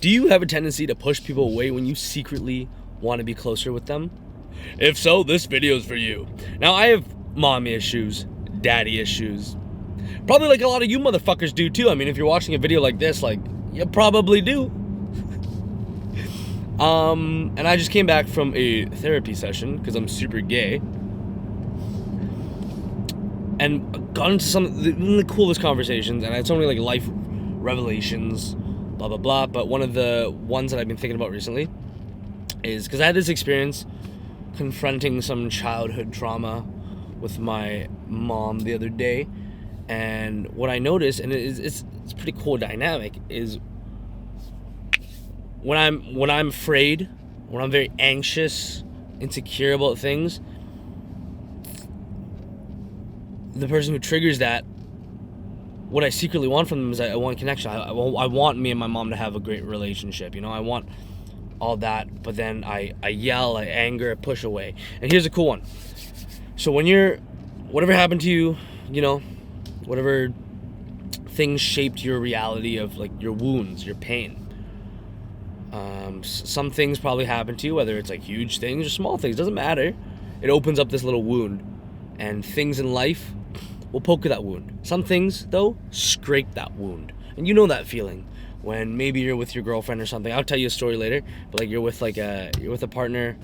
Do you have a tendency to push people away when you secretly want to be closer with them? If so, this video is for you. Now, I have mommy issues, daddy issues. Probably like a lot of you motherfuckers do too. I mean, if you're watching a video like this, like, you probably do. And I just came back from a therapy session because I'm super gay. And got into some of the coolest conversations, and I had so many like life revelations, blah blah blah. But one of the ones that I've been thinking about recently is because I had this experience confronting some childhood trauma with my mom the other day, and what I noticed, and it's a pretty cool dynamic, is when I'm afraid, when I'm very anxious, insecure about things, the person who triggers that, what I secretly want from them is I want connection. I want me and my mom to have a great relationship. You know, I want all that, but then I yell, I anger, I push away. And here's a cool one. So when whatever happened to you, you know, whatever things shaped your reality of like your wounds, your pain. Some things probably happen to you, whether it's like huge things or small things, doesn't matter. It opens up this little wound, and things in life will poke at that wound. Some things, though, scrape that wound. And you know that feeling when maybe you're with your girlfriend or something. I'll tell you a story later, but like you're with a partner,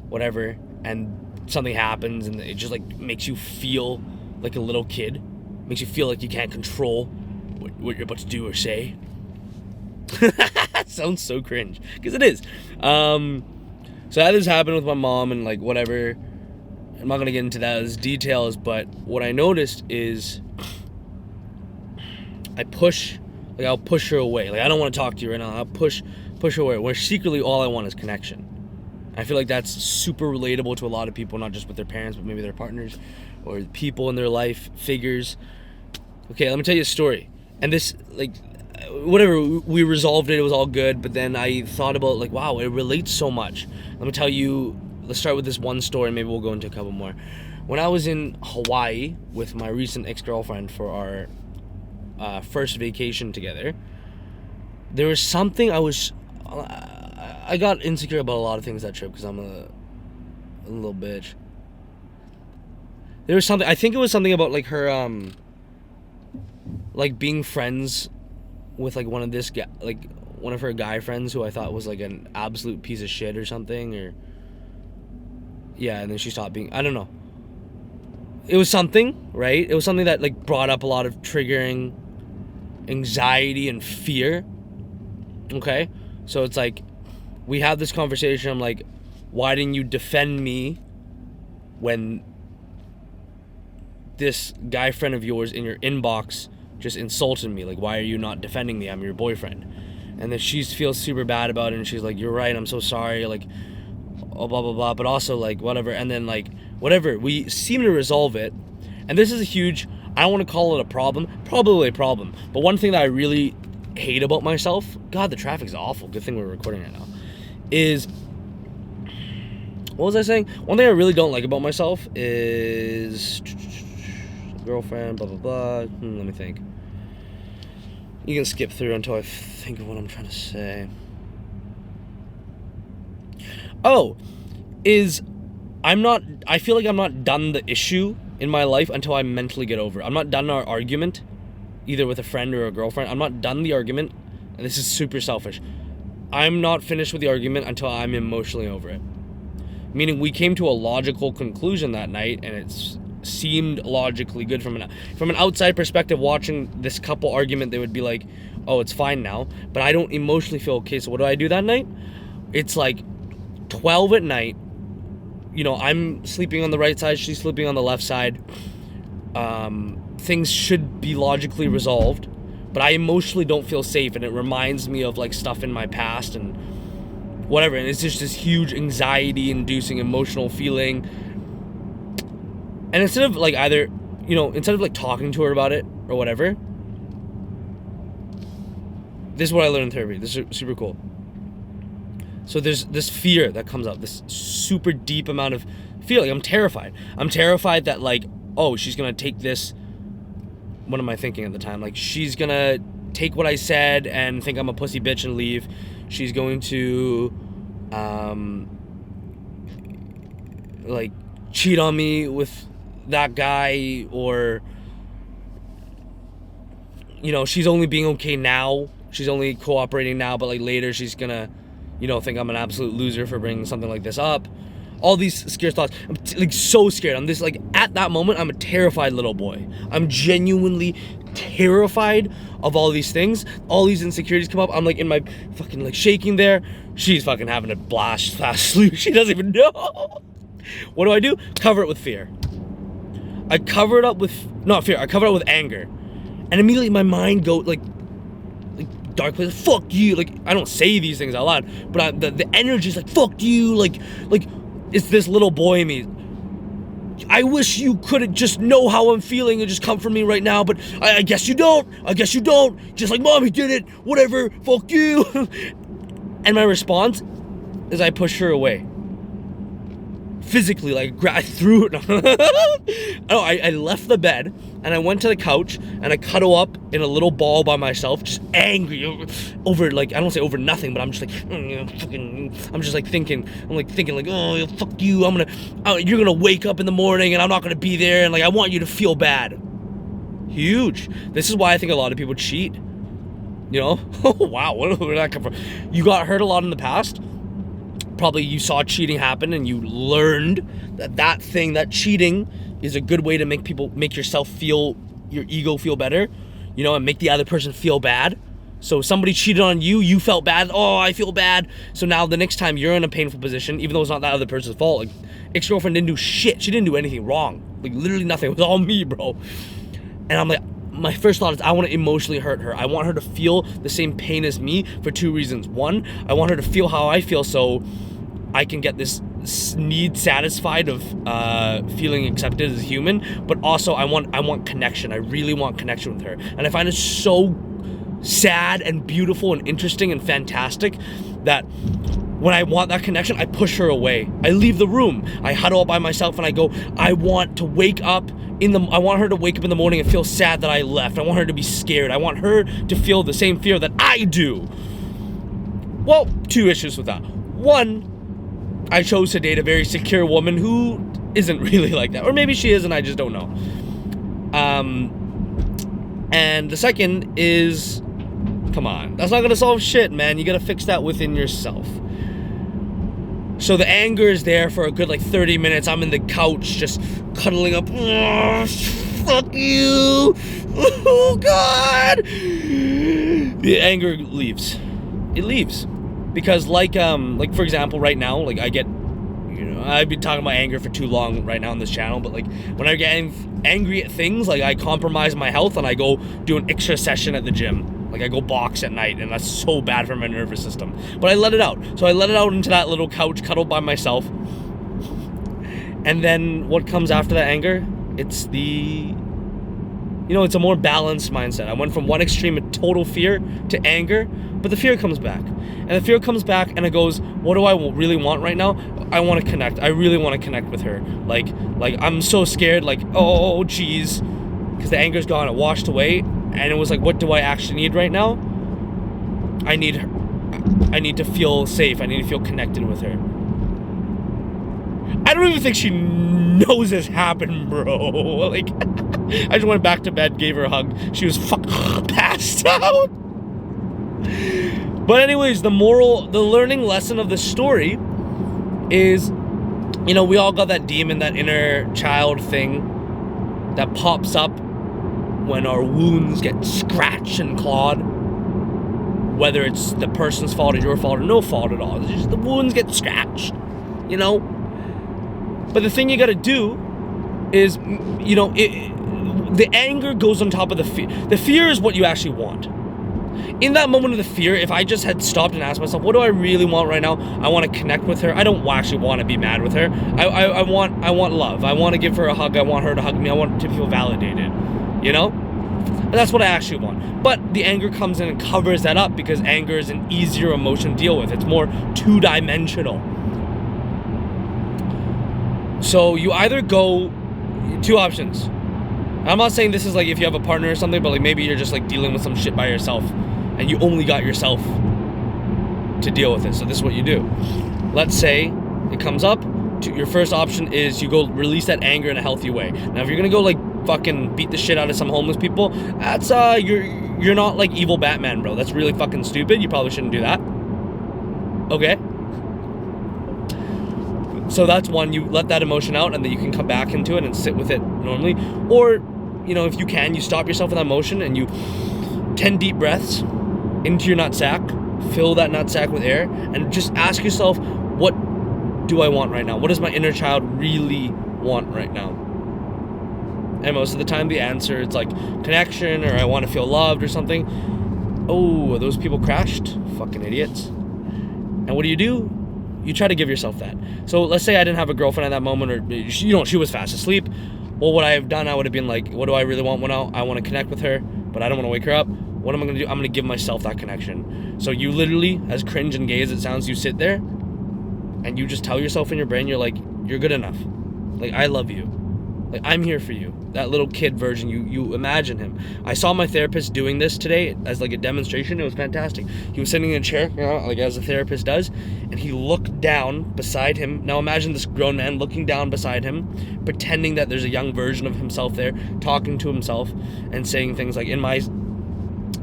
whatever, and something happens and it just like makes you feel like a little kid. Makes you feel like you can't control what you're about to do or say. Sounds so cringe, because it is. So that has happened with my mom and like whatever. I'm not gonna get into those details, but what I noticed is I'll push her away. Like, I don't want to talk to you right now. I'll push her away. Where secretly all I want is connection. I feel like that's super relatable to a lot of people, not just with their parents, but maybe their partners or people in their life, figures. Okay, let me tell you a story. And this, like, whatever, we resolved it. It was all good. But then I thought about, like, wow, it relates so much. Let me tell you. Let's start with this one story, maybe we'll go into a couple more. When I was in Hawaii with my recent ex-girlfriend for our first vacation together, there was something I got insecure about a lot of things that trip because I'm a little bitch. There was something, I think it was something about like her, like being friends with like one of her guy friends who I thought was like an absolute piece of shit or something, or... Yeah, and then she stopped being... I don't know. It was something, right? It was something that, like, brought up a lot of triggering anxiety and fear. Okay? So it's like, we have this conversation. I'm like, why didn't you defend me when this guy friend of yours in your inbox just insulted me? Like, why are you not defending me? I'm your boyfriend. And then she feels super bad about it, and she's like, you're right, I'm so sorry. Like... oh, blah blah blah, but also like whatever, and then like whatever, we seem to resolve it. And this is a huge, I don't want to call it a problem, probably a problem, but one thing that I really hate about myself, God, the traffic's awful, good thing we're recording right now, is, what was I saying? One thing I really don't like about myself is girlfriend, blah blah blah. Let me think. You can skip through until I think of what I'm trying to say. Oh, I feel like I'm not done the issue in my life until I mentally get over it. I'm not done our argument, either with a friend or a girlfriend. I'm not done the argument, and this is super selfish. I'm not finished with the argument until I'm emotionally over it. Meaning we came to a logical conclusion that night, and it seemed logically good from an outside perspective. Watching this couple argument, they would be like, oh, it's fine now. But I don't emotionally feel okay, so what do I do that night? It's like 12 at night, you know, I'm sleeping on the right side, she's sleeping on the left side. Things should be logically resolved, but I emotionally don't feel safe, and it reminds me of like stuff in my past and whatever, and it's just this huge anxiety-inducing emotional feeling. And instead of like instead of like talking to her about it or whatever, this is what I learned in therapy. This is super cool. So there's this fear that comes up, this super deep amount of fear. Like, I'm terrified. I'm terrified that, like, oh, she's going to take this. What am I thinking at the time? Like, she's going to take what I said and think I'm a pussy bitch and leave. she's going to like cheat on me with that guy, or she's only being okay now, she's only cooperating now, but like later she's gonna think I'm an absolute loser for bringing something like this up. All these scared thoughts. I'm like so scared. I'm this like at that moment I'm a terrified little boy. I'm genuinely terrified of all these things. All these insecurities come up. I'm like in my fucking like shaking there. She's fucking having a blast fast sleep. She doesn't even know. What do? Cover it with fear. I cover it up with not fear. I cover it up with anger, and immediately my mind goes like dark place. Fuck you. Like I don't say these things out loud, but the energy is like fuck you. Like it's this little boy in me. I wish you could just know how I'm feeling and just come for me right now, but I guess you don't. I guess you don't. Just like mommy did it. Whatever. Fuck you. And my response is I push her away. Physically, like I threw it. I left the bed and I went to the couch and I cuddle up in a little ball by myself, just angry over like I don't say over nothing, but I'm just like I'm just like thinking like oh fuck you, you're gonna wake up in the morning and I'm not gonna be there, and like I want you to feel bad. Huge. This is why I think a lot of people cheat. Oh wow, where did that come from? You got hurt a lot in the past. Probably you saw cheating happen and you learned that cheating is a good way to make yourself feel, your ego feel better, and make the other person feel bad. So somebody cheated on you, you felt bad. Oh, I feel bad. So now the next time you're in a painful position, even though it's not that other person's fault, like ex-girlfriend didn't do shit. She didn't do anything wrong. Like literally nothing. It was all me, bro. And I'm like, my first thought is I want to emotionally hurt her. I want her to feel the same pain as me for two reasons. One, I want her to feel how I feel so I can get this need satisfied of feeling accepted as a human, but also I want connection. I really want connection with her. And I find it so sad and beautiful and interesting and fantastic that when I want that connection, I push her away. I leave the room. I huddle up by myself and I go, I want her to wake up in the morning and feel sad that I left. I want her to be scared. I want her to feel the same fear that I do. Well, two issues with that. One, I chose to date a very secure woman who isn't really like that. Or maybe she is and I just don't know. And the second is, come on, that's not gonna solve shit, man. You gotta fix that within yourself. So the anger is there for a good like 30 minutes. I'm in the couch just cuddling up. Oh, fuck you. Oh God. The anger leaves. It leaves. Because like for example, right now, like I get, I've been talking about anger for too long right now on this channel, but like when I get angry at things, like I compromise my health and I go do an extra session at the gym. Like I go box at night, and that's so bad for my nervous system. But I let it out. So I let it out into that little couch, cuddled by myself. And then what comes after that anger? It's it's a more balanced mindset. I went from one extreme of total fear to anger, but the fear comes back. And the fear comes back and it goes, what do I really want right now? I want to connect. I really want to connect with her. Like I'm so scared, like, oh, geez. Because the anger's gone, it washed away. And it was like, what do I actually need right now? I need to feel safe. I need to feel connected with her. I don't even think she knows this happened, bro. Like, I just went back to bed, gave her a hug. She was passed out. But anyways, the learning lesson of the story is, we all got that demon, that inner child thing that pops up when our wounds get scratched and clawed, whether it's the person's fault or your fault or no fault at all. It's just the wounds get scratched, But the thing you gotta do is, the anger goes on top of the fear. The fear is what you actually want. In that moment of the fear, if I just had stopped and asked myself, what do I really want right now? I want to connect with her. I don't actually want to be mad with her. I want love. I want to give her a hug. I want her to hug me. I want to feel validated. And that's what I actually want. But the anger comes in and covers that up because anger is an easier emotion to deal with. It's more two-dimensional. So you either go, two options. I'm not saying this is like if you have a partner or something, but like maybe you're just like dealing with some shit by yourself and you only got yourself to deal with it. So this is what you do. Let's say it comes up. Your first option is you go release that anger in a healthy way. Now, if you're gonna go like fucking beat the shit out of some homeless people, that's you're not like evil Batman, bro. That's really fucking stupid. You probably shouldn't do that. Okay. So that's one. You let that emotion out, and then you can come back into it and sit with it normally. Or, you know, if you can, you stop yourself in that emotion and you 10 deep breaths into your nutsack, fill that nutsack with air, and just ask yourself, what do I want right now? What does my inner child really want right now? And most of the time the answer is like connection, or I want to feel loved or something. Oh, those people crashed. Fucking idiots. And what do? You try to give yourself that. So let's say I didn't have a girlfriend at that moment, or she was fast asleep. Well, what I have done, I would have been like, what do I really want now? I want to connect with her, but I don't want to wake her up. What am I going to do? I'm going to give myself that connection. So you literally, as cringe and gay as it sounds, you sit there and you just tell yourself in your brain, you're like, you're good enough. Like, I love you. Like, I'm here for you. That little kid version, you imagine him. I saw my therapist doing this today as like a demonstration. It was fantastic. He was sitting in a chair, you know, like as a therapist does, and he looked down beside him. Now imagine this grown man looking down beside him, pretending that there's a young version of himself there, talking to himself and saying things like, in my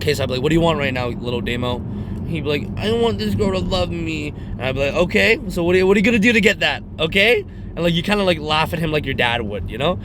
case, I'd be like, what do you want right now, little demo? He'd be like, I want this girl to love me. And I'd be like, okay, so what are you gonna do to get that? Okay? And like, you kind of like laugh at him like your dad would, you know?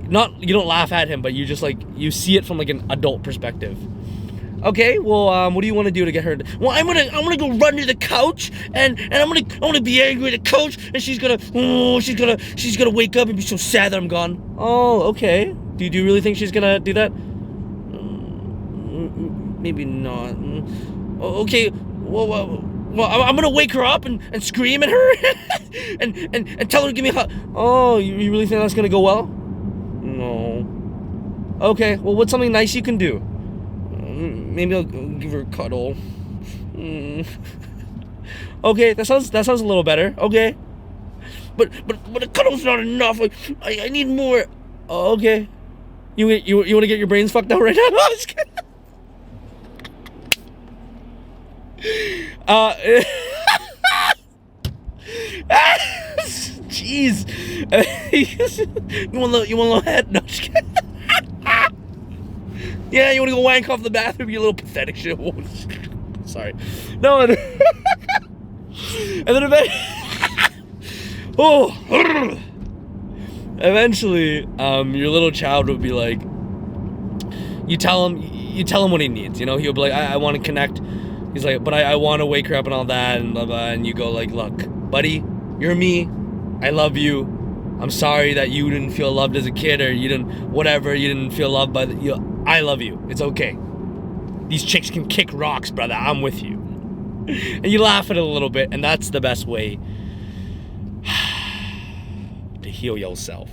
You don't laugh at him, but you just like, you see it from like an adult perspective. Okay, well, what do you want to do to get her? Well, I'm gonna go run to the couch, and I'm gonna be angry at the couch, and she's gonna wake up and be so sad that I'm gone. Oh, okay. Do you really think she's gonna do that? Maybe not. Okay. Well, I'm gonna wake her up and scream at her and tell her to give me a hug. Oh, you really think that's gonna go well? No. Okay. Well, what's something nice you can do? Maybe I'll give her a cuddle. Okay, that sounds a little better. Okay. But a cuddle's not enough. Like, I need more. Oh, okay. You want to get your brains fucked out right now? No, I'm just kidding. Jeez. You want a little head? No, just kidding. Yeah, you want to go wank off the bathroom, you little pathetic shit. Sorry. No, and then eventually, your little child would be like, you tell him what he needs. You know, he'll be like, I want to connect. He's like, but I want to wake her up and all that, and blah blah. And you go like, look, buddy, you're me. I love you. I'm sorry that you didn't feel loved as a kid, or you didn't feel loved by I love you. It's okay. These chicks can kick rocks, brother. I'm with you. And you laugh at it a little bit, and that's the best way to heal yourself.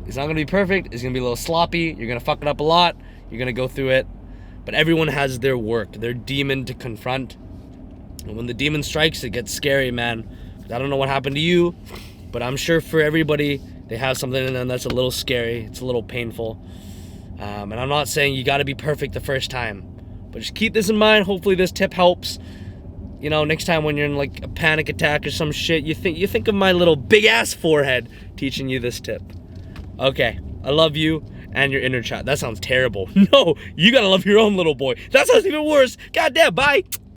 It's not going to be perfect. It's going to be a little sloppy. You're going to fuck it up a lot. You're going to go through it. But everyone has their work, their demon to confront. And when the demon strikes, it gets scary, man. I don't know what happened to you, but I'm sure for everybody, they have something in them that's a little scary. It's a little painful. And I'm not saying you got to be perfect the first time, but just keep this in mind. Hopefully this tip helps. You know, next time when you're in like a panic attack or some shit, you think of my little big ass forehead teaching you this tip. Okay, I love you and your inner child. That sounds terrible. No, you gotta love your own little boy. That sounds even worse. Goddamn, bye.